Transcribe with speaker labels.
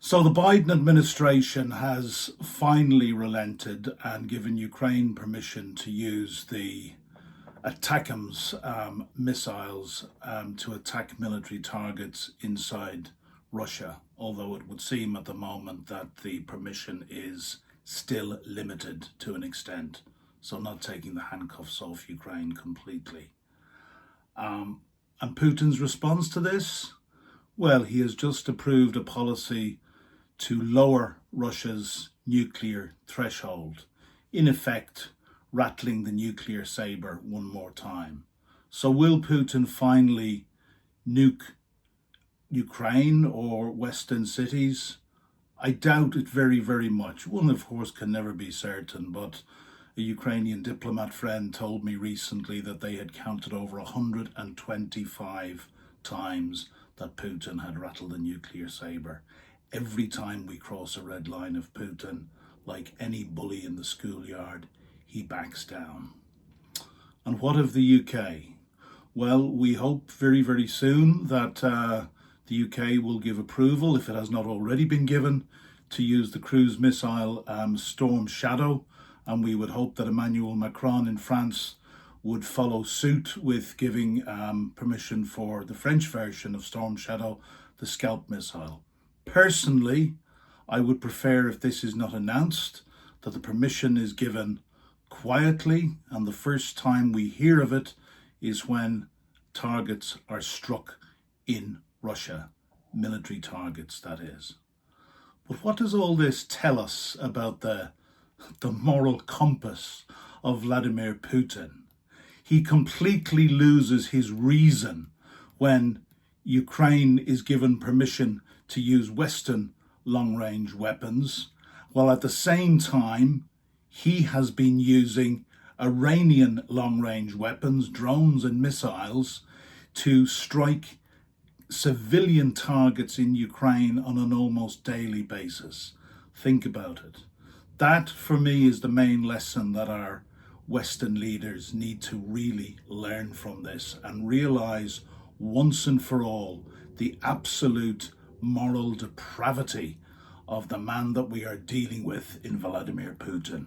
Speaker 1: So the Biden administration has finally relented and given Ukraine permission to use the ATACMS missiles to attack military targets inside Russia, although it would seem at the moment that the permission is still limited to an extent, so not taking the handcuffs off Ukraine completely. And Putin's response to this? Well, he has just approved a policy to lower Russia's nuclear threshold, in effect rattling the nuclear saber one more time. So will Putin finally nuke Ukraine or Western cities? I doubt it very, very much. One, of course, can never be certain, but a Ukrainian diplomat friend told me recently that they had counted over 125 times that Putin had rattled the nuclear saber. Every time we cross a red line of Putin, like any bully in the schoolyard, he backs down. And what of the UK? Well, we hope very, very soon that the UK will give approval, if it has not already been given, to use the cruise missile Storm Shadow. And we would hope that Emmanuel Macron in France would follow suit with giving permission for the French version of Storm Shadow, the Scalp missile. Personally, I would prefer, if this is not announced, that the permission is given quietly, and the first time we hear of it is when targets are struck in Russia, military targets, that is. But what does all this tell us about the moral compass of Vladimir Putin? He completely loses his reason when Ukraine is given permission to use Western long-range weapons, while at the same time he has been using Iranian long-range weapons, drones and missiles, to strike civilian targets in Ukraine on an almost daily basis. Think about it. That, for me, is the main lesson that our Western leaders need to really learn from this and realize once and for all the absolute moral depravity of the man that we are dealing with in Vladimir Putin.